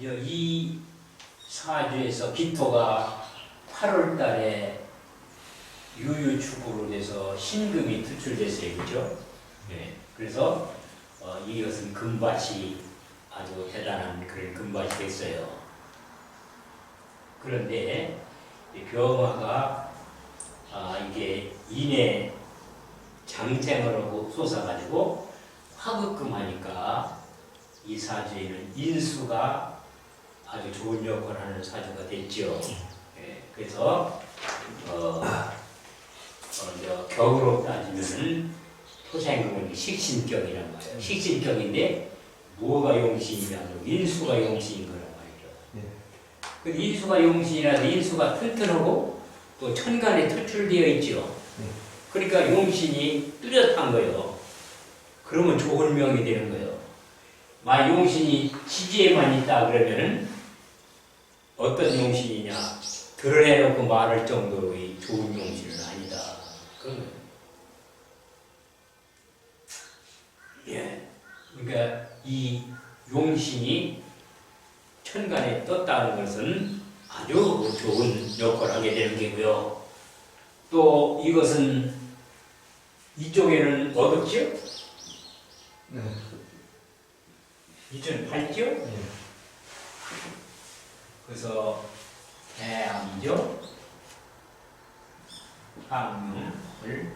이 사주에서 기토가 8월 달에 유유축으로 돼서 신금이 투출됐어요. 그죠? 네. 그래서 이것은 금밭이 아주 대단한 그런 금밭이 됐어요. 그런데 병화가 이게 인해 장생으로 솟아가지고 화급금하니까 이 사주에는 인수가 아주 좋은 역할을 하는 사주가 됐죠. 예, 그래서 격으로 따지면은 토생금은 식신격이란 말이에요. 식신격인데 뭐가 용신이냐면 인수가 용신인 거란 말이죠. 그 인수가 용신이라서 인수가 튼튼하고 또 천간에 투출되어 있죠. 그러니까 용신이 뚜렷한 거예요. 그러면 좋은 명이 되는 거예요. 만약 용신이 지지에만 있다 그러면은 어떤 용신이냐 드러내놓고 말할 정도의 좋은 용신은 아니다. 그러면 그러니까 이 용신이 천간에 떴다는 것은 아주 좋은 역할을 하게 되는 게고요. 또 이것은 이쪽에는 어둡죠? 네. 이쪽은 밝죠? 네. 그래서 대암이죠? 항명을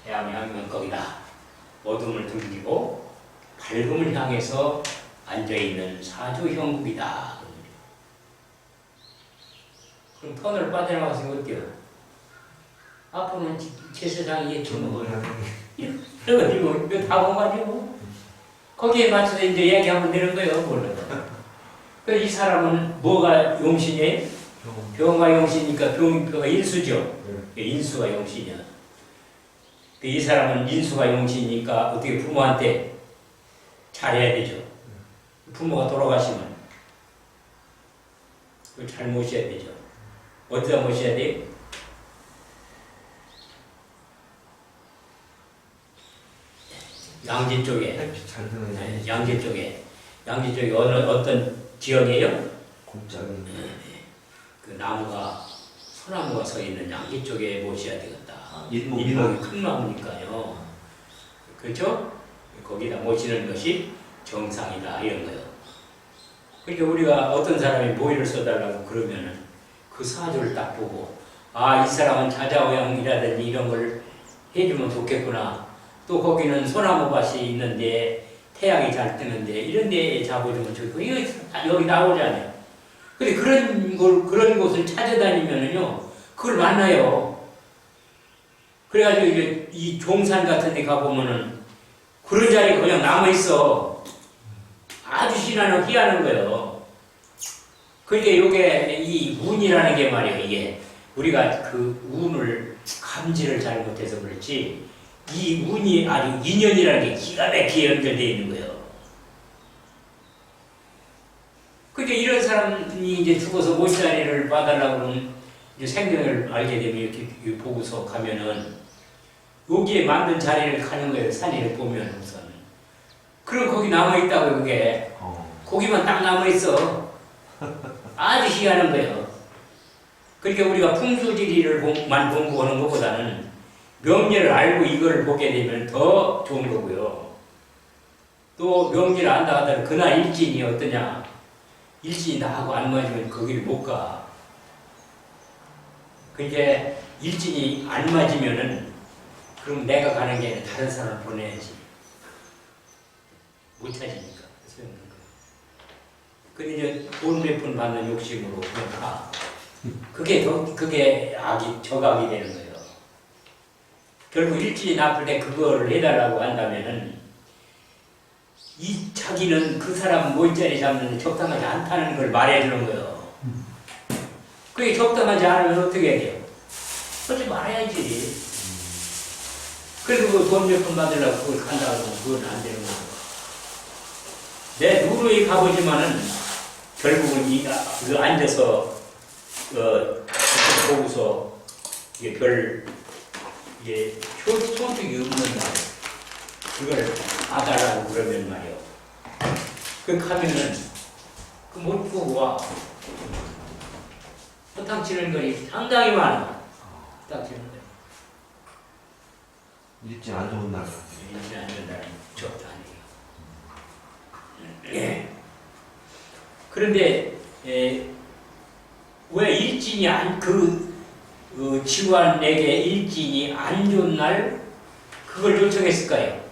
대암이 항명 거기다 어둠을 등지고 밝음을 향해서 앉아있는 사주 형국이다. 그럼 터널 빠져나가서 어때요? 앞으로는 제 세상이 예측을 그래가지고 이거 다 본가지고 거기에 맞춰서 이제 이야기하면 되는 거예요. 그래서 이 사람은 뭐가 용신이에요? 병화 용신이니까 병가 인수죠. 인수가 용신이야. 이 사람은 인수가 용신이니까 어떻게 부모한테 잘해야 되죠. 부모가 돌아가시면 그걸 잘 모셔야 되죠. 어디다 모셔야 돼요? 양지 쪽에. 양지 쪽에. 양지 쪽에 어떤 지역이에요? 곱창이. 그 나무가 소나무가 서 있는 양지 쪽에 모셔야 되겠다. 잇목이 큰 나무니까요. 그렇죠? 거기다 모시는 것이 정상이다 이런 거예요. 그러니까 우리가 어떤 사람이 모의를 써달라고 그러면은 그 사주를 딱 보고 이 사람은 자자오양이라든지 이런 걸 해주면 좋겠구나. 또 거기는 소나무밭이 있는데 태양이 잘 뜨는데 이런 데에 잡아주면 좋고 이거 여기 나오잖아요. 근데 그런 곳을 찾아다니면은요 그걸 만나요. 그래가지고 이제 이 종산 같은 데 가보면은 그런 자리가 그냥 남아있어. 아주 희한한 거예요. 그러니까 이게 이 운이라는 게 말이에요. 이게 우리가 그 운을 감지를 잘못해서 그렇지 이 운이 아주 인연이라는 게 기가 막히게 연결되어 있는 거예요. 그러니까 이런 사람이 이제 죽어서 못자리를 봐달라고 그러면 이제 생명을 알게 되면 이렇게 보고서 가면은 여기에 만든 자리를 가는 거예요. 산이를 보면 우선. 그럼 거기 남아있다고 그게. 거기만 딱 남아있어. 아주 희한한 거예요. 그러니까 우리가 풍수지리를만 공부하는 것보다는 명리를 알고 이걸 보게 되면 더 좋은 거고요. 또 명리를 안다 하더라도 그날 일진이 어떠냐. 일진이 나하고 안 맞으면 거기를 못 가. 그러니까 일진이 안 맞으면은 그럼 내가 가는 게 아니라 다른 사람을 보내야지. 못 찾으니까. 근데 이제 돈 몇 푼 받는 욕심으로 그냥 가. 그게 적악이 되는 거예요. 결국 일진이 나쁠 때 그거를 해달라고 한다면은 이 자기는 그 사람 몰자리 잡는 데 적당하지 않다는 걸 말해주는 거예요. 그게 적당하지 않으면 어떻게 해야 돼요? 하지 말아야지. 그래서 그 돈 몇 푼 받으려고 그걸 간다고 하면 그건 안 되는 거예요. 내 누르이 가보지만은 결국은 그 앉아서 보고서 이게 소득이 없는 말 그걸 봐달라고 그러면 말이요. 그 가면은 그 못 보고 와. 허탕 치는 거리 상당히 많아. 허탕 치는 거리. 일진 안 좋은 날. 일진 안 좋은 날은 적다 아니에요. 그런데 왜 일진이 지구한에게 일진이 안 좋은 날 그걸 요청했을까요?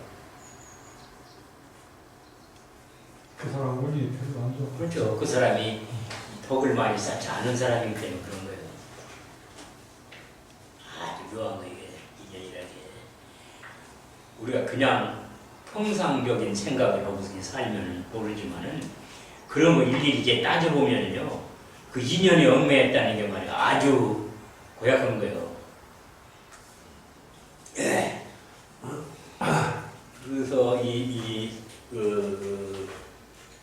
그 사람 운이 별로 안 좋아. 그렇죠. 그 사람이 덕을 많이 쌓지 않은 사람이기 때문에 그런 거예요. 아주 묘한 거 이게 인연이라는 게. 우리가 그냥 평상적인 생각을 하고 살면 모르지만은 그런 거 일일이 이제 따져보면요. 그 인연이 얽매였다는 게 말이야. 아주 고약한 거예요. 그래서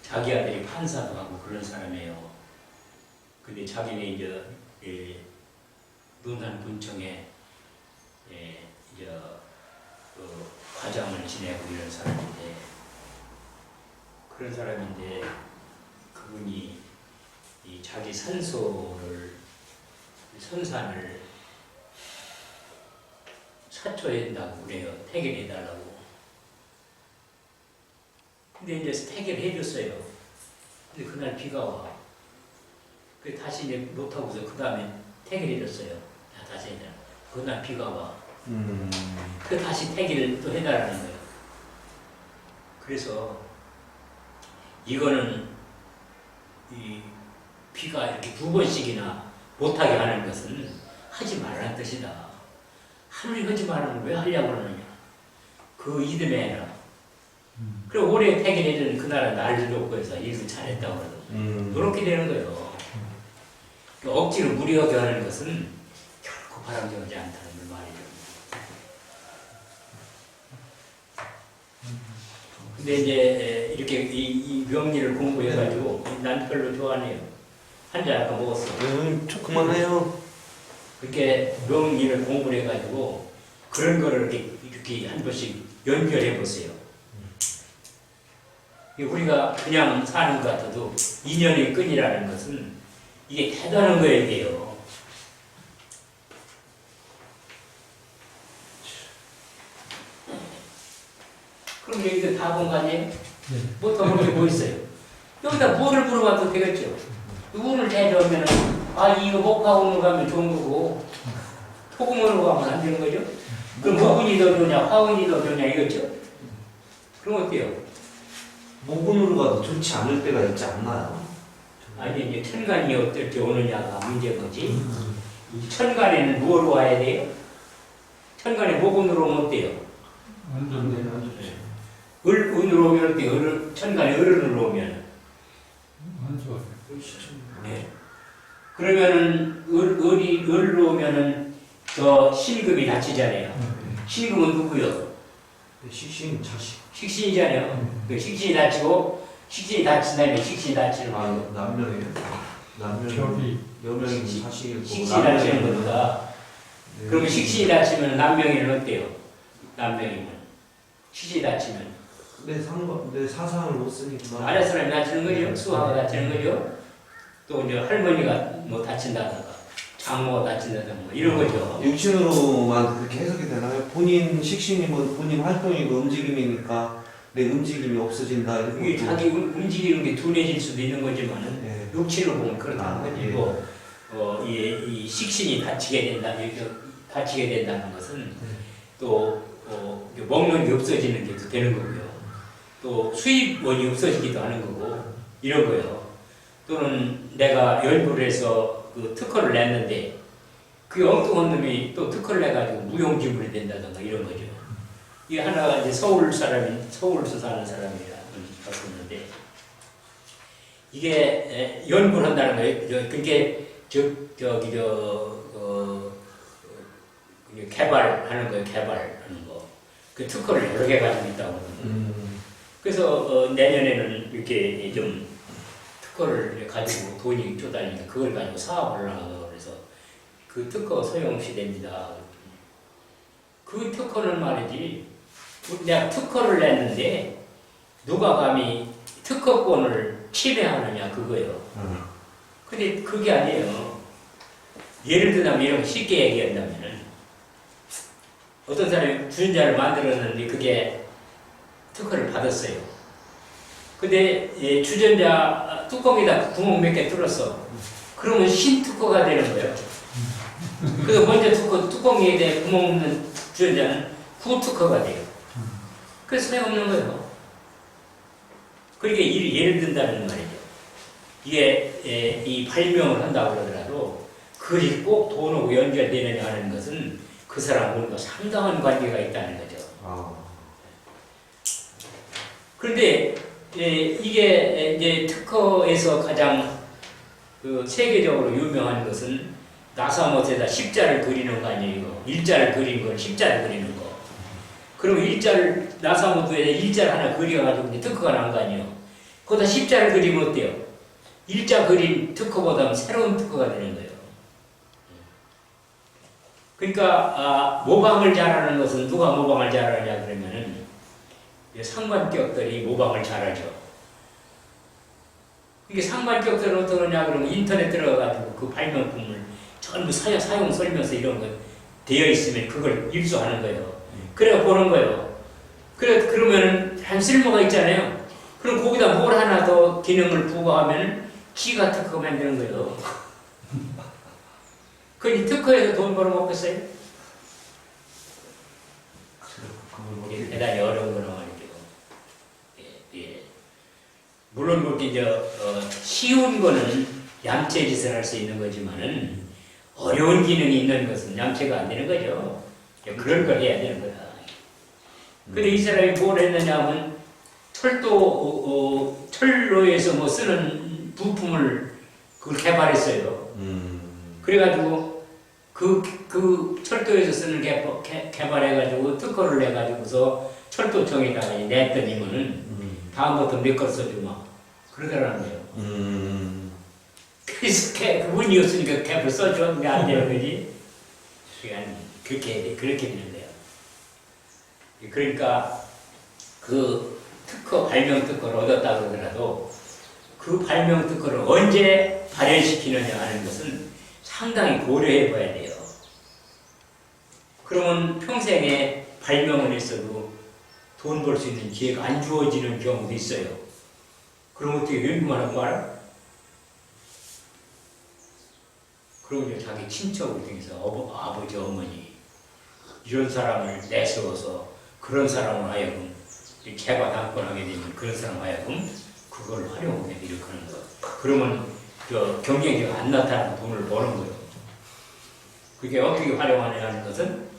자기 아들이 판사도 하고 그런 사람이에요. 근데 자기네 이제 논산군청에 이제 과장을 지내고 이런 사람인데 그런 사람인데 그분이 이 자기 선산을 사초해준다고 그래요. 태결해달라고. 근데 이제 태결해줬어요. 근데 그날 비가 와. 그 다시 이제 못하고서 그 다음에 태결해줬어요. 다시 해달라. 그날 비가 와. 그 다시 태결을 또 해달라는 거예요. 그래서 이거는 이 비가 이렇게 2번씩이나 못하게 하는 것은 하지 말라는 뜻이다. 하늘이 하지 말라는 걸 왜 하려고 그러느냐. 그 이듬해 해라. 그리고 올해 태결해주는 그날은 날도 좋고 해서 일도 잘했다고 그러고 그렇게 되는 거예요. 억지로 무리하게 하는 것은 결코 바람직하지 않다는 걸 말이죠. 근데 이제 이렇게 이 명리를 공부해가지고 난 별로 좋아하네요. 한 잔 아까 먹었어. 저 그만해요. 그렇게 명리를 공부를 해가지고 그런 거를 이렇게 한 번씩 연결해 보세요. 우리가 그냥 사는 것 같아도 인연의 끈이라는 것은 이게 대단한 거예요, 이게요. 그럼 여기서 다 본 거 아니에요? 네. 더 모르게 뭐 있어요? 여기다 뭐를 물어봐도 되겠죠? 누구를 데려오면 이거 목하고 가면 좋은 거고 토금으로 가면 안 되는 거죠? 그럼 목운이 더 좋냐, 화운이 더 좋냐 이거죠? 그럼 어때요? 목운으로 가도 좋지 않을 때가 있지 않나요? 아니 이제 천간이 어떨 때 오느냐가 문제인 거지. 이 천간에는 무엇으로 와야 돼요? 천간에 목운으로 오면 어때요? 안 좋네. 을운으로 오면 어때요? 천간에 을운으로 오면 안 좋아. 네. 그러면은 을로 오면은 저 신금이 닫히잖아요. 신금은 누구요? 식신 자식. 식신이잖아요. 그 식신이 닫히고 식신이 닫힌 다음에 식신이 닫히는 거예요. 남명이에요? 남명. 벽이 여명이 사실 식신이 닫히는 것보다 그러면 식신이 닫히면 남명이는 어때요? 남명이면 식신이 닫히면 내 사상을 못 쓰니까. 아랫 사람이 다치는 거죠. 수하가 다치는 거죠. 또 이제 할머니가 뭐 다친다든가 장모가 다친다든가 뭐 이런 거죠. 육신으로만 그렇게 해석이 되나요? 본인 식신이면 본인 활동이고 움직임이니까 내 움직임이 없어진다 이런 이게 것도. 자기 움직이는 게 둔해질 수도 있는 거지만은 예. 육체로 보면 그렇다는 거지. 예. 뭐 이 식신이 다치게 된다는 것은 또 먹는 게 없어지는 게 되는 거고요. 또 수입원이 없어지기도 하는 거고 이런 거예요. 또는 내가 연구를 해서 그 특허를 냈는데 그 엉뚱한 놈이 또 특허를 내가지고 무용지물이 된다든가 이런 거죠. 이게 하나가 이제 서울서 사는 사람이라 봤었는데 이게 연구를 한다는 거예요. 그게 개발하는 거예요. 개발하는 거. 그 특허를 여러 개 가지고 있다고 그러거든요. 그래서 내년에는 이렇게 좀 특허를 가지고 돈이 쪼다니까 그걸 가지고 사업을 하려고 그래서 그 특허 소용없이 됩니다. 그 특허는 말이지 내가 특허를 냈는데 누가 감히 특허권을 침해하느냐 그거예요. 근데 그게 아니에요. 예를 들면 이런 거 쉽게 얘기한다면은 어떤 사람이 주전자를 만들었는데 그게 특허를 받았어요. 근데 주전자 뚜껑에다 구멍 몇 개 뚫었어. 그러면 신특허가 되는 거예요. 그래서 먼저 뚜껑에 대해 구멍 없는 주전자는 후특허가 돼요. 그래서 소용없는 거예요. 그러니까 예를 든다는 말이죠. 이게 이 발명을 한다고 그러더라도 그것이 꼭 돈하고 연결되느냐 하는 것은 그 사람과 상당한 관계가 있다는 거죠. 그런데 이게 이제 특허에서 가장 그 세계적으로 유명한 것은 나사못에다 십자를 그리는 거 아니에요. 이거. 일자를 그린 걸 십자를 그리는 거. 그럼 일자를 나사못에 일자를 하나 그려가지고 이제 특허가 난 거 아니에요. 거기다 십자를 그리면 어때요? 일자 그린 특허보다는 새로운 특허가 되는 거예요. 그러니까 모방을 잘하는 것은 누가 모방을 잘하냐 그러면은 상관격들이 모방을 잘하죠. 이게 상관격들은 어떠냐 그러면 인터넷 들어가가지고 그 발명품을 전부 사용 설명서 이런 거 되어 있으면 그걸 입수하는 거예요. 그래 보는 거예요. 그러면은 한 쓸모가 있잖아요. 그럼 거기다 뭘 하나 더 기능을 부과하면 기가 특허 만드는 거예요. 그니 특허에서 돈 벌어먹겠어요? 대단히 어려운 거란 말이죠. 예. 물론 그렇게 이제 쉬운 거는 양체 짓을 할 수 있는 거지만은 어려운 기능이 있는 것은 양체가 안 되는 거죠. 그런 걸 해야 되는 거다. 근데 이 사람이 뭘 했느냐 하면 철로에서 뭐 쓰는 부품을 그걸 개발했어요. 그래가지고 그 철도에서 쓰는 개발해가지고 특허를 내가지고서 철도청에다가 냈더니면은 다음부터 내 걸 써줘 막 그러더라는 거예요. 그래서 그분이 없으니까 캡을 써줘. 그게 안 되는 거지. 그렇게 되는 거예요. 그러니까 그 발명 특허를 얻었다 그러더라도 그 발명 특허를 언제 발현시키느냐 하는 것은 상당히 고려해 봐야 돼요. 그러면 평생에 발명을 했어도 돈 벌 수 있는 기회가 안 주어지는 경우도 있어요. 그럼 어떻게 연구만 하고 알아? 그럼 이제 자기 친척을 통해서 아버지, 어머니 이런 사람을 내세워서 그런 사람을 하여금 개발 당권하게 되면 그런 사람 하여금 그걸 활용하게 이렇게 하는 거예요. 그러면 경쟁자가 안 나타나는 돈을 버는 거예요. 그게 어떻게 활용하느냐 하는 것은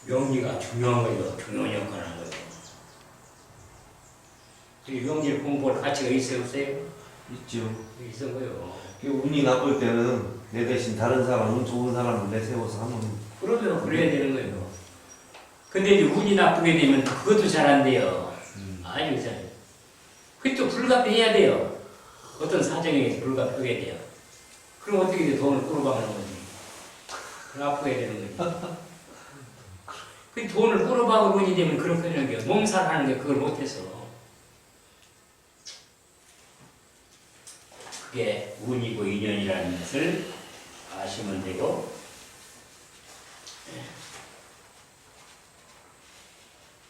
명리가 중요한 거예요. 중요한 역할을 하는 거예요. 명리 공부할 가치가 있어요, 없어요? 있죠. 있는 거예요. 운이 나쁠 때는 내 대신 다른 사람은 좋은 사람을 내세워서 하면 그러면 그래야 되는 거예요. 근데 이제 운이 나쁘게 되면 그것도 잘 안 돼요. 아주 잘. 그게 또 불가피해야 돼요. 어떤 사정에 의해서 불가피하게 돼요. 그럼 어떻게 이제 돈을 끌어박는 거지? 그럼 아프게 되는 거지. 그 돈을 끌어박을 운이 되면 그렇게 되는 거예요. 몸살하는 게 그걸 못해서. 그게 운이고 인연이라는 것을 아시면 되고,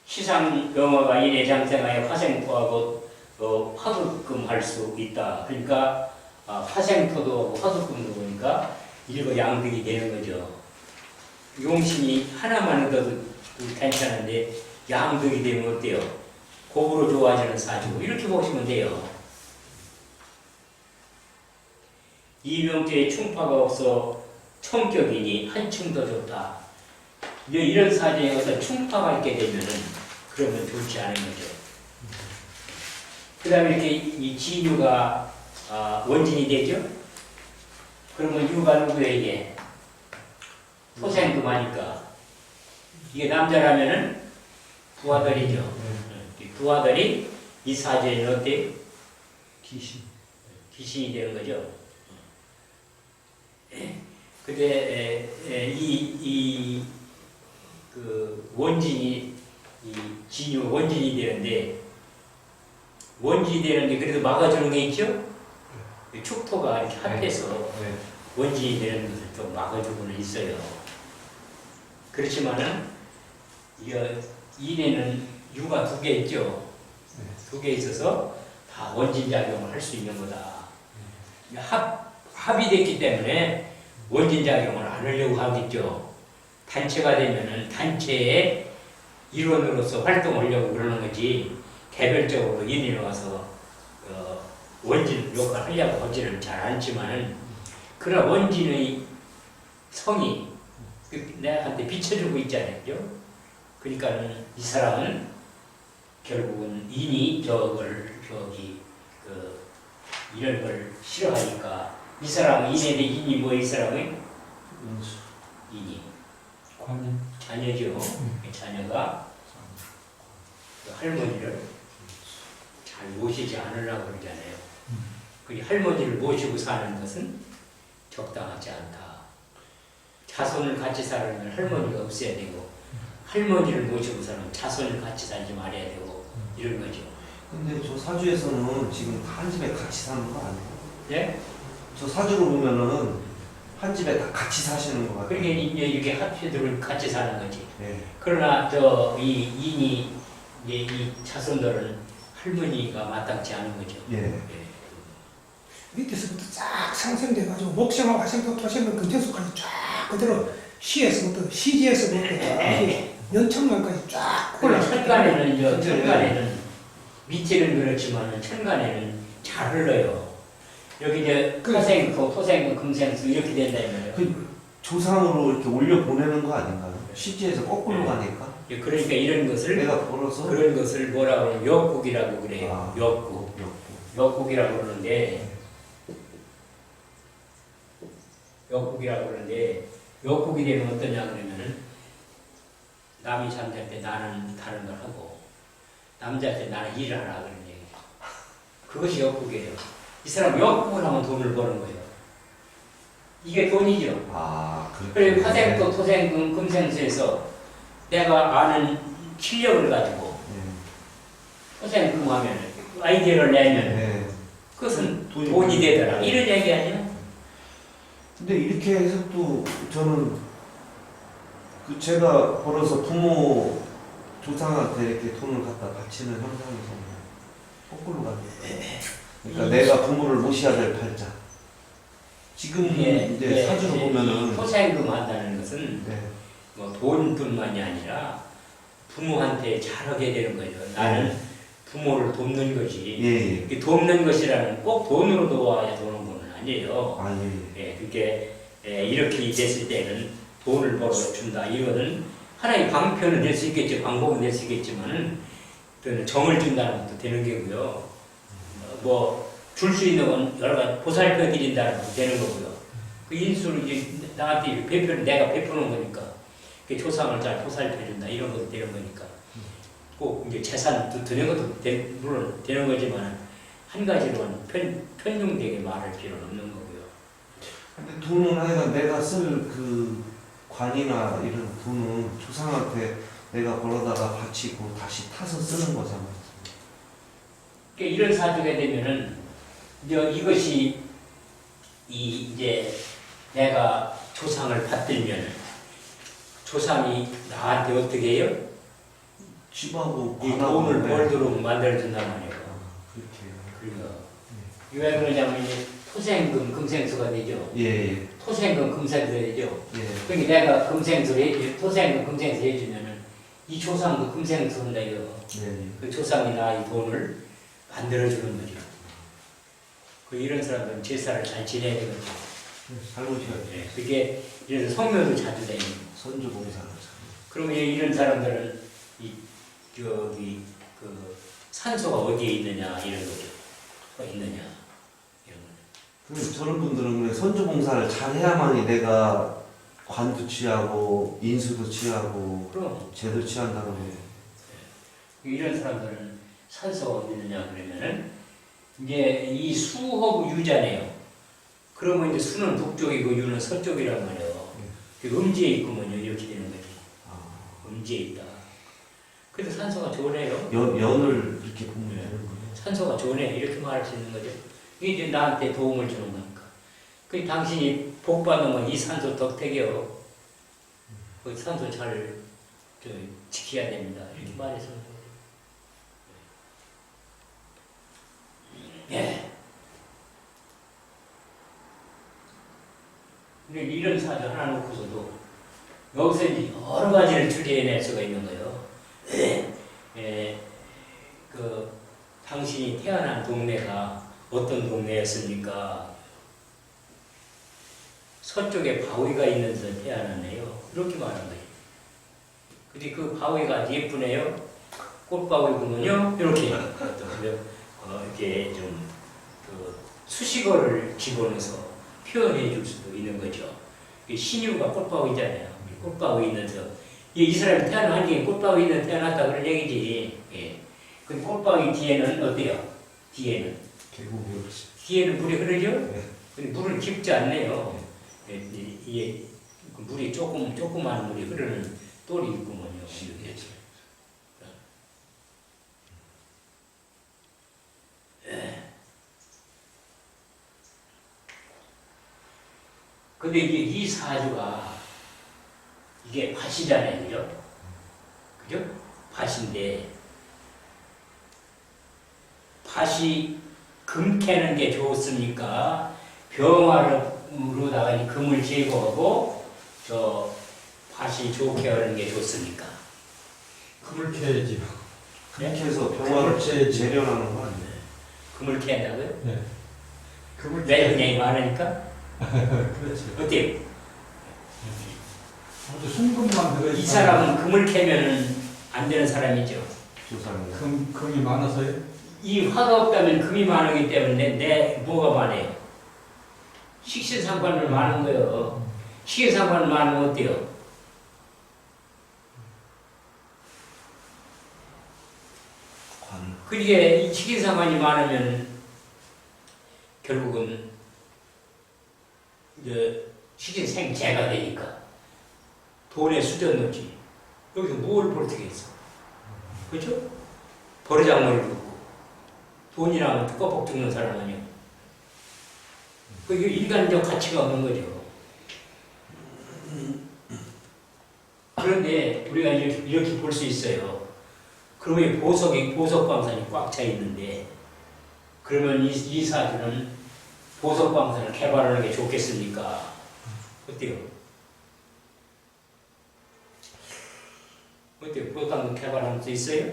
시상 영화가 인해 장생하여 화생토하고 화두금 할 수 있다. 그러니까 화생토도 화두금도 보니까 일거양득이 되는 거죠. 용신이 하나만 얻어도 괜찮은데 양득이 되면 어때요? 고부로 좋아지는 사주. 이렇게 보시면 돼요. 이명제에 충파가 없어 총격이니 한층 더 좋다. 이런 사주에 어떤 충파가 있게 되면은 그러면 좋지 않은 거죠. 그 다음에 이렇게 이 진유가 원진이 되죠? 그러면 유가 누구에게? 토생금하니까. 이게 남자라면은 부하들이죠. 부하들이 이 사주에는 어때? 귀신이 되는 거죠. 근데 그 원진이 이 진유 원진이 되는데 원진이 되는 게 그래도 막아주는 게 있죠? 축토가 이렇게 합해서 네. 원진이 되는 것을 좀 막아주고는 있어요. 그렇지만은 인에는 유가 2개 있죠. 2개 있어서 다 원진 작용을 할 수 있는 거다. 합이 됐기 때문에 원진 작용을 안 하려고 하겠죠. 단체가 되면은 단체의 일원으로서 활동하려고 그러는 거지 개별적으로 인이 나와서 원진 역할을 하려고 하지는 잘 않지만은 그러나 원진의 성이 내한테 비춰주고 있잖아요. 그죠? 그러니까는 이 사람은 결국은 인이 이런 걸 싫어하니까 이 사람은 인에 대해 인이 뭐 이 사람은 인수. 인이 관인. 자녀죠. 자녀가 그 할머니를 잘 모시지 않으려고 그러잖아요. 그 할머니를 모시고 사는 것은 적당하지 않다. 자손을 같이 살면 할머니가 없어야 되고 할머니를 모시고 사는 자손을 같이 살지 말아야 되고 이런 거죠. 근데 저 사주에서는 지금 다 한 집에 같이 사는 거 아니에요? 예? 저 사주로 보면은 한 집에 다 같이 사시는 거 같아요. 그러니까 이제 이게 합체들을 같이 사는 거지. 네. 그러나 이 인이 이제 이 자손들은 할머니가 마땅치 않은 거죠. 예. 밑에서부터 쫙 상승돼가지고 목생하고 화생토 토생금 금생수까지 쫙 그대로 시에서부터 시지에서부터 연천만까지 쫙 그러나 천간에는 천간에는 천간에는 밑에는 그렇지만은 천간에는 잘 흘러요. 여기 이제 토생토, 토생금, 금생수 이렇게 된다면 그 조상으로 이렇게 올려 보내는 거 아닌가요? 시지에서 거꾸로 가니까 그러니까 이런 것을 내가 벌어서 그런 것을 뭐라고 하면 역국이라고 그래요. 아. 역국. 엮고. 역국이라고 그러는데 역국이 되면 어떠냐 그러면은 남이 잠잘 때 나는 다른 걸 하고 남잘 때 나는 일을 하라 그런 얘기예요. 그것이 역국이에요. 이 사람 역국을 하면 돈을 버는 거예요. 이게 돈이죠. 아, 그리고 그렇게. 화생토, 토생금, 금생수에서 내가 아는 실력을 가지고 토생금 하면 아이디어를 내면 네. 그것은 돈이 돈이 되더라. 네. 이런 얘기 아니야? 근데 이렇게 해서 또 저는 그 제가 벌어서 부모 조상한테 이렇게 돈을 갖다 바치는 형상에서 거꾸로 가는 거예요. 그러니까 내가 부모를 모셔야 될 팔자. 지금 이제 사주로 보면은 토생금 한다는 것은 네. 뭐 돈뿐만이 아니라 부모한테 잘하게 되는 거죠. 나는 부모를 돕는 거지. 예, 예. 이 돕는 것이라는 꼭 돈으로 도와야 되는 건 아니에요. 아, 예, 예. 그게 이렇게 됐을 때는 돈을 벌어 준다. 이거는 하나의 방편은 될 수 있겠죠. 방법은 될 수 있겠지만은 또는 정을 준다는 것도 되는 게고요. 뭐 줄 수 있는 건 여러 가지 보살펴 드린다는 것도 되는 거고요. 그 인수를 이제 나한테 배표를 내가 베푸는 거니까 그 조상을 잘 보살펴 준다 이런 것도 되는 거니까 꼭 이제 재산도 드는 것도 물론 되는 거지만 한 가지로는 편중되게 말할 필요는 없는 거고요. 근데 돈은 하여간 내가 쓸 그 관이나 이런 돈은 조상한테 내가 벌어다가 바치고 다시 타서 쓰는 거잖아요. 그러니까 이런 사주가 되면은 이것이 이제 내가 조상을 받들면 조상이 나한테 어떻게 해요? 집하고 이 돈을 벌도록 만들어준단 말이에요. 그렇게. 그리고 왜 그러냐면 이제 토생금, 금생수가 되죠. 예, 토생금, 금생수가 되죠. 예. 그러니까 내가 금생수를 토생금, 금생수 해주면은 이 조상도 금생수 한다 이거. 예. 그 조상이 나 이 돈을 만들어주는 거죠. 그 이런 사람들은 제사를 잘 지내야 되거든요. 잘 모셔야지. 그게 이래서 성묘도 자주 다니고. 선주 봉사를 참. 그러면 이런 사람들은 그 산소가 어디에 있느냐 이런 거죠. 있느냐 이런 거. 그럼 저런 분들은 그래 선주 봉사를 잘 해야만이 내가 관도 취하고 인수도 취하고 그럼 죄도 취한다는 거예요. 이런 사람들은 산소가 어디 있느냐 그러면은 이제 이 수하고 유잖아요. 그러면 이제 수는 북쪽이고 유는 서쪽이란 말이에요. 그 음지에 있구먼요. 이렇게 되는 거지. 음지에 있다. 그래서 산소가 좋으네요. 연을 이렇게 보면 되는 거예요. 산소가 좋네 이렇게 말할 수 있는 거죠. 이게 이제 나한테 도움을 주는 거니까. 그 당신이 복 받는 건 이 산소 덕택이요. 그 산소 잘 지켜야 됩니다. 이렇게 말해서. 예. 근데 이런 사주 하나 놓고서도 여기서 이제 여러 가지를 추리해낼 수가 있는 거예요. 당신이 태어난 동네가 어떤 동네였습니까? 서쪽에 바위가 있는 데서 태어났네요. 이렇게 말한 거예요. 근데 그 바위가 예쁘네요. 꽃바위군요. 이렇게 이렇게 좀 수식어를 집어넣어서 표현해 줄 수도 있는 거죠. 신유가 꽃바위잖아요. 꽃바위 있는 데서 이 사람이 태어난 게 꽃바위 있는 데 태어났다 그런 얘기지. 예. 근데 꽃바위 뒤에는 어때요? 뒤에는 물이 흐르죠? 네. 근데 물은 깊지 않네요. 예, 이게 물이 조그마한 물이 흐르는 똘이 있구먼요. 근데 이게 이 사주가 이게 밭이잖아요, 그죠? 그죠? 밭인데 밭이 금 캐는 게 좋습니까? 병화로다가 이 금을 제거하고 저 밭이 좋게 하는 게 좋습니까? 금을 캐야지. 그렇게 해서 병화를 재련하는 거 아니에요? 금을 캔다고요? 네. 금을 매력량이 많으니까? 그렇지. 어때요? 아주 순금만 들어. 이 사람은 금을 캐면 안 되는 사람이죠. 조상이. 금이 많아서요? 이 화가 없다면 금이 많기 때문에 내 뭐가 많아요? 식신상관은 많은 거예요. 식신상관 많으면 어때요? 그러니까 이 식신상관이 많으면 결국은 이제 식신생재가 되니까 돈의 수전노지. 여기서 뭘 벌어지겠어? 그렇죠? 버르장머리를 긋고 돈이랑 뚜껑 죽는 사람 아니에요. 그게 인간적 가치가 없는 거죠. 그런데 우리가 이렇게 볼 수 있어요. 그러면 보석광산이 꽉 차 있는데, 그러면 이 사주는 보석광산을 개발하는 게 좋겠습니까? 어때요? 어때요? 보석광산 개발할 수 있어요?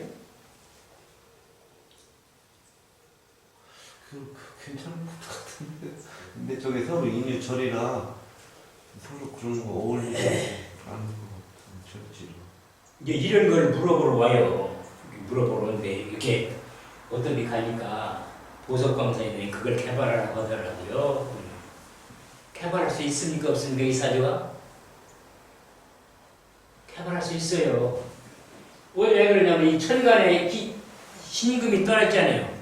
괜찮은 것 같은데. 근데 저게 서로 인유절이라 서로 그런 거 어울리지 않는 것 같은 절지로. 이제 이런 걸 물어보러 와요. 물어보는데 이렇게 어떤 데 가니까 보석광산이더니 그걸 개발하라고 하더라고요. 개발할 수 있습니까? 없습니까? 이 사주가? 개발할 수 있어요. 왜 그러냐면 이 천간에 신금이 떠났잖아요.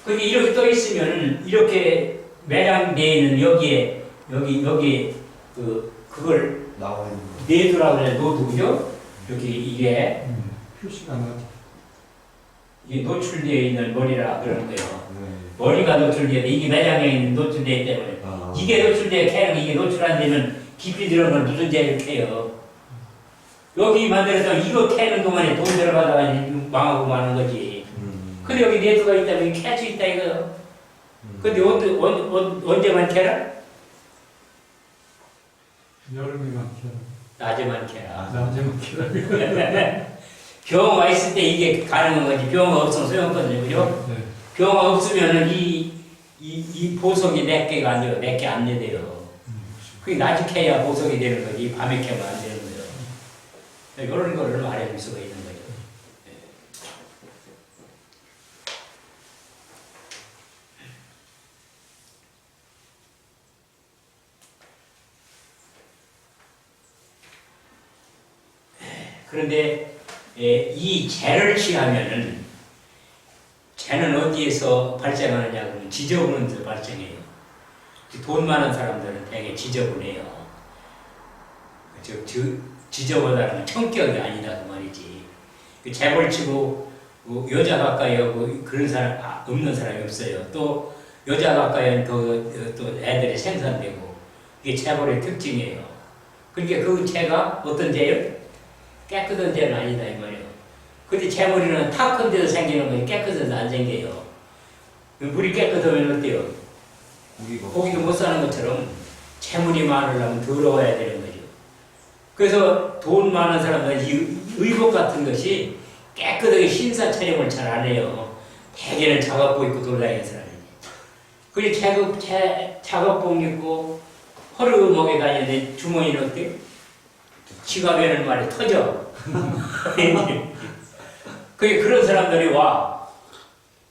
그게 이렇게 떠 있으면 이렇게 매장되어 있는 여기에 그걸 나와 있는 거. 내두라고 그래. 노두, 그죠? 이렇게 이게 표시가 나지. 이게 노출되어 있는 머리라 그러는 거예요. 네. 머리가 노출되어 이게 매장에 있는 노출되기 때문에 이게 노출되어 캐는 게 이게 노출 안 되면 깊이 들어가면 무슨 죄를 캐요. 여기 만들어서 이거 캐는 동안에 돈 들어가다가 망하고 마는 거지. 근데 여기 내두가 있다면 캐 수 있다 이거요. 근데 언제만 캐라? 여름에만 캐라. 낮에만 캐라. 낮에만 캐라. 병화가 있을 때 이게 가능한 거지. 병화가 없으면 소용없거든요. 그죠? 네. 병화가 없으면은 이 보석이 내게가 안 돼요. 내게 안 내대요. 그게 낮에 캐야 보석이 되는 거지. 밤에 캐면 안 되는 거예요. 이런 거를 말해줄 수가 있는 거죠. 그런데 이 재를 취하면은 재는 어디에서 발생하느냐 그러면 지저분한 데서 발생해요. 돈 많은 사람들은 되게 지저분해요. 지저분하다는 건 청격이 아니다 그 말이지. 재벌 치고 뭐 여자 가까이 하고 그런 사람 없는 사람이 없어요. 또 여자 가까이는 또 애들이 생산되고 이게 재벌의 특징이에요. 그러니까 그 재가 어떤 재요? 깨끗한 재는 아니다 이 말이에요. 근데 재물이는 탁한 데서 생기는 거지 깨끗한 데서 안 생겨요. 물이 깨끗하면 어때요? 고기도 못 사는 것처럼 재물이 많으려면 더러워야 되는 거죠. 그래서 돈 많은 사람들은 이 의복 같은 것이 깨끗하게 신사 촬영을 잘 안 해요. 대개는 작업복 입고 돌아다니는 사람이지. 그리고 작업복 입고 허름하게 다니는데 주머니는 어때요? 지갑에는 말이 터져. 그런 사람들이 와.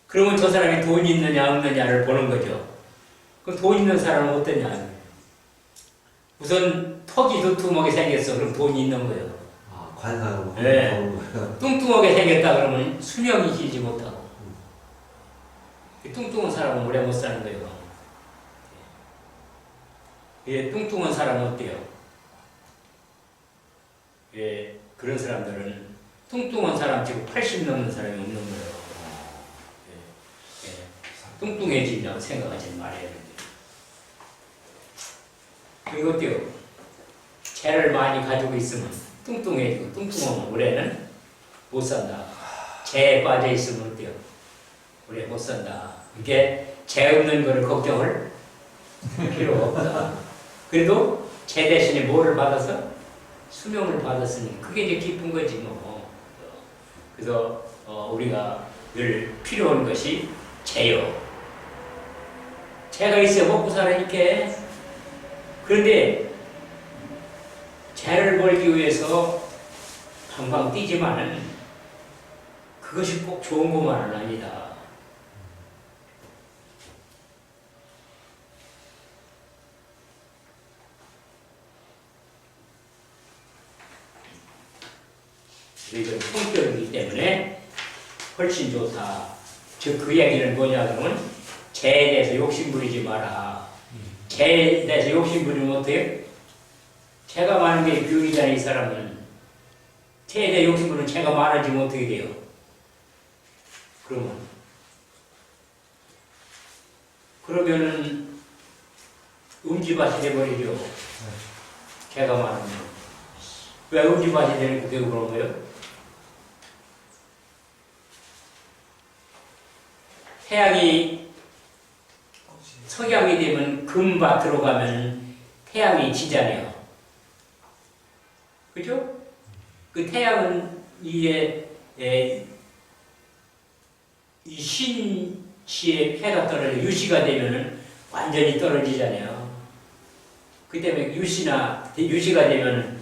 그러면 저 사람이 돈이 있느냐 없느냐를 보는 거죠. 그 돈 있는 사람은 어떠냐? 우선 턱이 두툼하게 생겼어. 그럼 돈이 있는 거예요. 관상으로. 네. 뚱뚱하게 생겼다 그러면 수명이 길지 못하고. 뚱뚱한 사람은 오래 못 사는 거예요. 예, 뚱뚱한 사람은 어때요? 예, 그런 사람들은 뚱뚱한 사람 치고 80 넘는 사람이 없는 거예요. 예, 뚱뚱해진다고 생각하지 말아야 돼요. 그리고 어때요? 재를 많이 가지고 있으면 뚱뚱해지고 뚱뚱하면 올해는 못 산다. 재에 빠져 있으면 어때요? 올해 못 산다. 이게 재 없는 거를 걱정을 필요 없다. 그래도 재 대신에 뭐를 받아서? 수명을 받았으니 그게 이제 기쁜 거지 뭐. 그래서 우리가 늘 필요한 것이 재요. 재가 있어야 먹고 살아니까. 그런데 재를 벌기 위해서 방방 뛰지만은 그것이 꼭 좋은 것만은 아니다. 이건 성격이기 때문에 훨씬 좋다. 즉 그 얘기는 뭐냐 그러면 재에 대해서 욕심 부리지 마라. 재에 대해서 욕심 부리면 어때요? 재가 많은 게 병이잖아요. 이 사람은 재에 대해 욕심 부리면 재가 많아지면 어떻게 돼요? 그러면은 음지밭이 돼버리죠. 재가 많으면. 왜 음지밭이 되고 그런 거예요? 태양이 석양이 되면 금밭으로 가면 태양이 지잖아요. 그죠? 그 태양은 이 신시의 해가 떨어져 유시가 되면은 완전히 떨어지잖아요. 그 때문에 유시가 되면은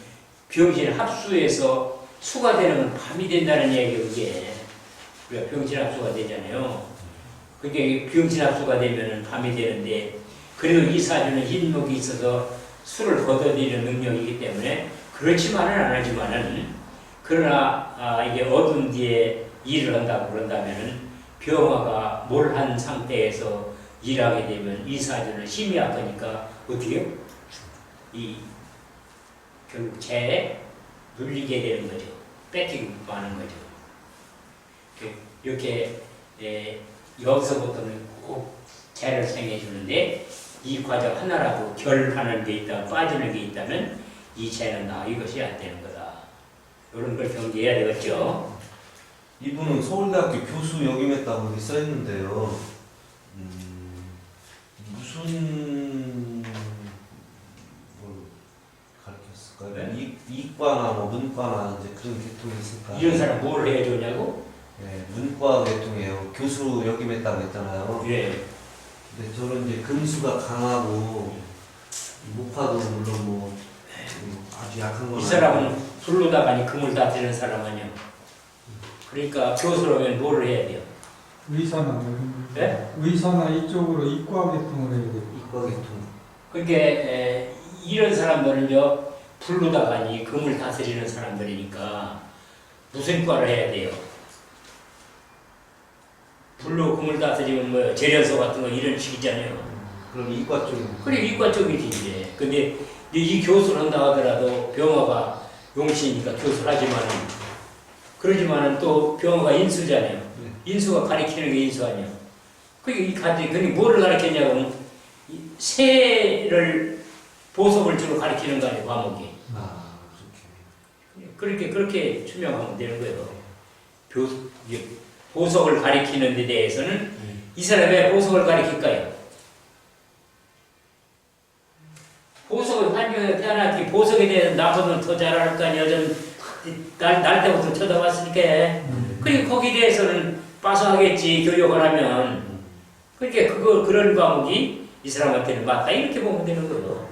병신 합수해서 수가 되는 건 밤이 된다는 얘기예요. 그게 우리가 병신 합수가 되잖아요. 그게 병신 합수가 되면은 밤이 되는데 그래도 이 사주는 흰목이 있어서 수를 걷어들이는 능력이기 때문에 그렇지만은 안 하지만은 그러나 이게 어두운 뒤에 일을 한다고 그런다면은 병화가 몰한 상태에서 일하게 되면 이 사주는 힘이 약하니까 어떻게 해요? 결국 재에 눌리게 되는 거죠. 뺏기고 마는 거죠. 이렇게 여기서부터는 꼭 재를 생겨주는데 이 과정 하나라도 결하는 게 있다, 빠지는 게 있다면 이 재는 이것이 안 되는 거다. 이런 걸 경계해야 되겠죠. 이분은 서울대학교 교수 역임했다고 여기 써있는데요. 무슨 뭘 가르쳤을까요? 네? 이과나 뭐 문과나 이제 그런 계통이 있을까요? 이런 사람 뭘 해주냐고? 네, 문과 계통이에요. 교수 역임했다고 했잖아요. 예. 근데 저는 이제 금수가 강하고 목화도 물론 뭐 아주 약한 건 이 사람은 불로다가니 금을 다스리는 사람 아니야. 그러니까 교수라면 뭐를 해야 돼요? 의사나 네? 의사나 이쪽으로 이과 계통을 해야 돼요. 이과 계통. 그게 이런 사람들은요 불로다가니 금을 다스리는 사람들이니까 무슨 과를 해야 돼요? 불로 금을 다스리면 뭐 재련소 같은 거 이런 식이잖아요. 그럼 이과 쪽이. 그래 이과 쪽이지 이제. 근데 이 교수를 한다 하더라도 병화가 용신이니까 교수를 하지만은 그러지만은 또 병어가 인수잖아요. 네. 인수가 가리키는 게 인수 아니야. 그게 뭐를 가리켰냐고 이 새를 보석을 주로 가리키는 거 아니에요, 과목이. 아, 그렇게 투명하면 되는 거예요. 보석을 가리키는 데 대해서는 이 사람이 왜 보석을 가리킬까요? 보석을 환경에 태어났기 보석에 대해서 나보다 더 잘 알 거 아니야. 날 때부터 쳐다봤으니까. 그러니까 거기에 대해서는 빠서하겠지, 교육을 하면. 그러니까 그런 과목이 이 사람한테는 맞다. 이렇게 보면 되는 거예요.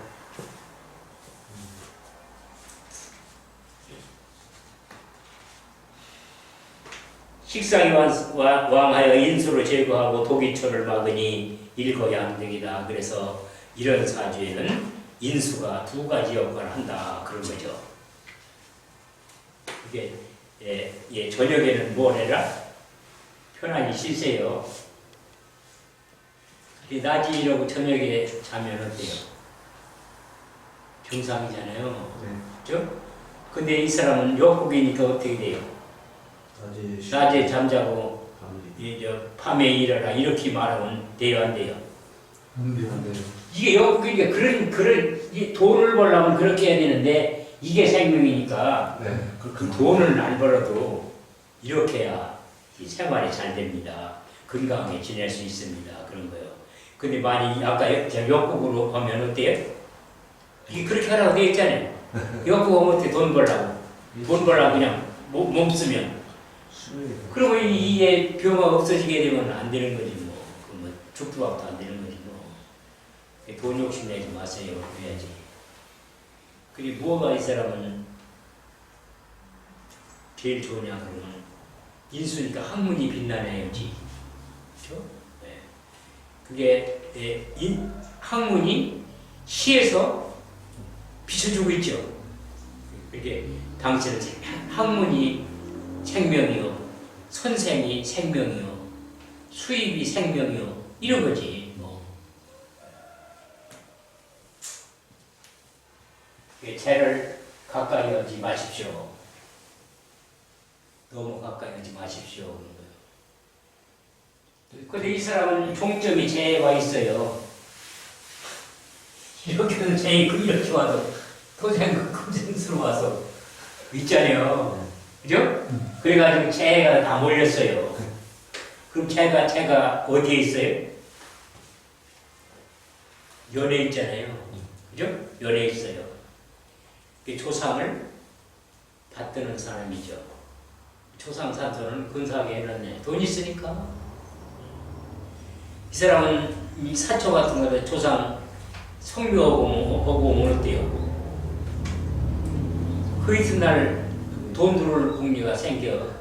식상이 왕하여 인수를 제거하고 독이초를 막으니 일거양득이다. 그래서 이런 사주에는 인수가 두 가지 역할을 한다. 그런 거죠. 이게 저녁에는 뭘 해라? 편안히 쉬세요. 낮이 이러고 저녁에 자면 어때요? 정상이잖아요. 그죠? 근데 이 사람은 역국이니까 어떻게 돼요? 낮에 잠자고 밤에 일어나 이렇게 말하면 돼요, 안 돼요? 안 돼요. 이게 역국이니까 이 돈을 벌려면 그렇게 해야 되는데 이게 생명이니까 그 돈을 안 벌어도 이렇게 해야 이 생활이 잘 됩니다. 건강하게 지낼 수 있습니다. 그런 거예요. 근데 만약 아까 역국으로 하면 어때요? 이게 그렇게 하라고 되어 있잖아요. 역국 하면 어떻게 돈 벌라고 그냥 몸 쓰면 그러면 이게 병화가 없어지게 되면 안 되는 거지 뭐. 죽도 밥도 안 되는 거지 뭐. 돈 욕심 내지 마세요. 그래야지. 그리고 뭐가 이 사람은 제일 좋으냐 그러면 인수니까 학문이 빛나네요지. 그렇죠? 네. 그게 학문이 시에서 비춰주고 있죠. 그게 당신은 학문이 생명이요, 선생이 생명이요, 수입이 생명이요, 이런 거지 뭐. 죄를 가까이 하지 마십시오. 너무 가까이 하지 마십시오. 근데 이 사람은 종점이 죄가 있어요. 이렇게는 죄 이렇게 와서 토생스로 와서 있잖아요. 그죠? 그래가지고 죄가 다 몰렸어요. 그럼 죄가 어디에 있어요? 연에 있잖아요. 그죠? 연에 있어요. 조상을 받드는 사람이죠. 조상 산소는 근사하게 해놨네. 돈 있으니까. 이 사람은 이 사초 같은 거를 조상 성묘하고 오면 어때요? 그 이튿날 돈 들어올 공리가 생겨.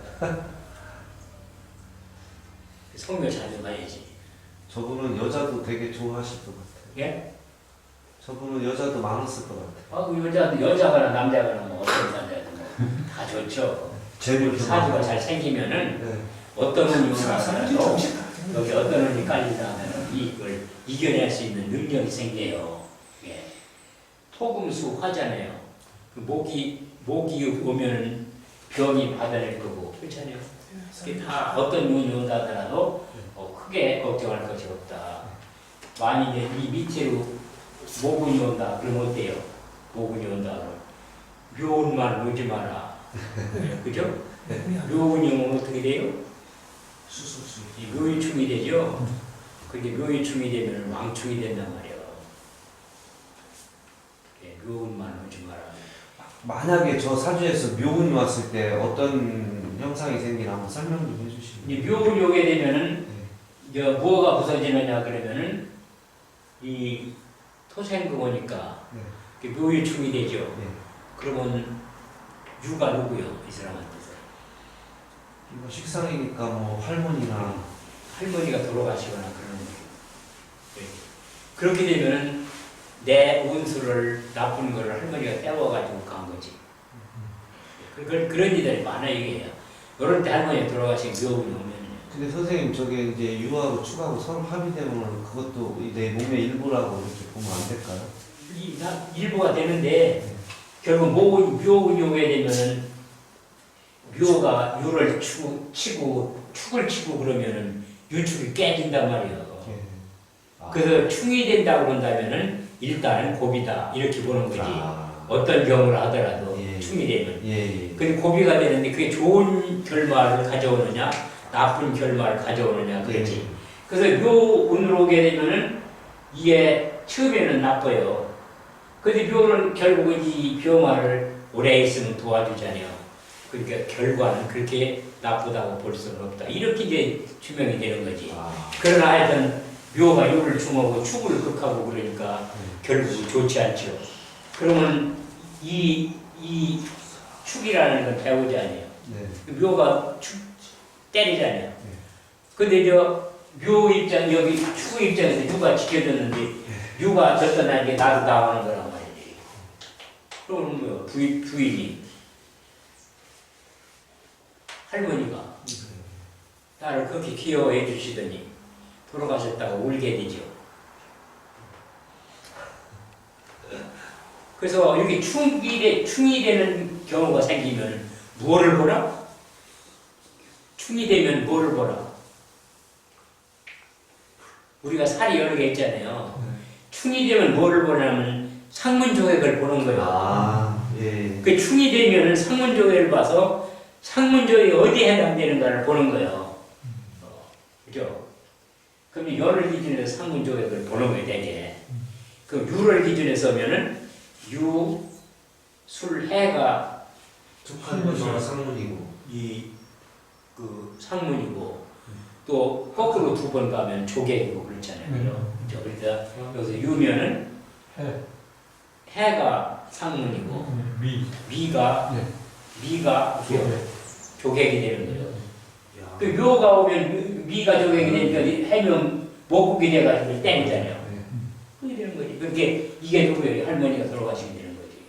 성묘 자주 가야지. 저분은 여자도 되게 좋아하실 것 같아요. 예? 저분은 여자도 많았을 것 같아요. 그 여자거나 남자거나 뭐 어떤 남자든 다 좋죠. 사주가 잘 생기면은 어떤 운이 오나도 여기 어떤 운이 깔린다 하면 이걸 이겨낼 수 있는 능력이 생겨요. 예. 토금수 화잖아요. 그 목이 오면은 병이 받아낼 거고 그렇잖아요. 그게 다 어떤 운이 온다 하더라도 크게 걱정할 것이 없다. 만약에 이 밑으로 모군이 온다 그러면 어때요? 모군이 온다 그러면 묘운만 오지 마라. 그죠? 묘운이 오면 어떻게 돼요? 이 묘위충이 되죠? 그게 묘위충이 되면 왕충이 된단 말이에요. 묘운만 오지 마라. 만약에 저 사주에서 묘운이 왔을 때 어떤 형상이 생기나 한번 설명 좀 해주시면. 이 묘운이 오게 되면은 뭐가 부서지느냐 그러면은 이 토생금 오니까 묘위충이 되죠. 그러면 유가 누구요? 이 사람한테서. 이거 식상이니까 뭐 할머니나 할머니가 돌아가시거나 그러는 거예요. 그렇게 되면은 내 운수를 나쁜 걸 할머니가 떼어가지고 간 거지. 그런 일들이 많아요. 이게. 이럴 때 할머니가 돌아가시고 묘운이 오면. 근데 선생님 저게 이제 유하고 축하고 서로 합의되면 그것도 내 몸의 일부라고 이렇게 보면 안 될까요? 일부가 되는데 결국 묘운이 오게 되면은 묘가 유를 치고 축을 치고 그러면은 유축이 깨진단 말이에요. 그래서 충이 된다고 그런다면은 일단은 고비다 이렇게 보는 거지. 어떤 경우를 하더라도 예. 충이 되면. 예. 근데 고비가 되는데 그게 좋은 결말을 가져오느냐 나쁜 결말을 가져오느냐 그렇지. 그래서 묘 운으로 오게 되면은 이게 처음에는 나빠요. 근데 묘는 결국은 이 묘말을 오래 있으면 도와주잖아요. 그러니까 결과는 그렇게 나쁘다고 볼 수는 없다. 이렇게 이제 규명이 되는 거지. 그러나 하여튼 묘가 요를 충하고 축을 극하고 그러니까 결국은 좋지 않죠. 그러면 이 축이라는 건 배우지 않아요. 묘가 축 때리잖아요. 근데 묘 입장, 여기 축 입장에서 유가 지켜줬는데 유가 졌다는 게 나도 당하는 거란 말이지. 그러면 뭐 부인이 할머니가 나를 그렇게 귀여워해 주시더니 돌아가셨다고 울게 되죠. 그래서 이렇게 충이 되는 경우가 생기면 무엇을 보라? 충이 되면 뭐를 보라? 우리가 살이 여러 개 있잖아요. 충이 되면 뭐를 보냐면 상문조액을 보는 거예요. 그 충이 되면 상문조액을 봐서 상문조액이 어디에 해당되는가를 보는 거예요. 그죠? 그럼 열을 기준해서 상문조액을 보는 거예요, 되게. 그럼 유를 기준해서 하면은 유, 술, 해가 상문이고 그 상문이고 또 거꾸로 두 번 가면 조개이고 그렇잖아요. 그죠? 그래서 여기서 유면은 해가 상문이고 미가 조객이 되는 거예요. 그 묘가 오면 미가 조객이 되니까 해면 목국이 돼가지고 땡이잖아요. 그게 되는 거지. 그게 이게 누구예요? 할머니가 돌아가시게 되는 거지.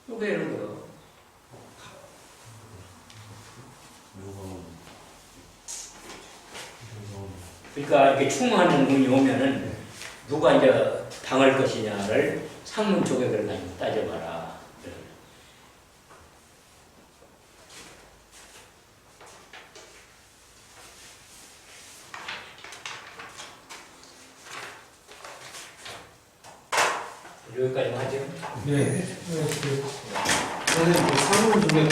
그게 되는 거예요. 그러니까 이렇게 충하는 운이 오면은 누가 이제 당할 것이냐를 상문 조객을 가지고 따져봐라. 여기까지 하죠. 네. 선생님, 상문 중에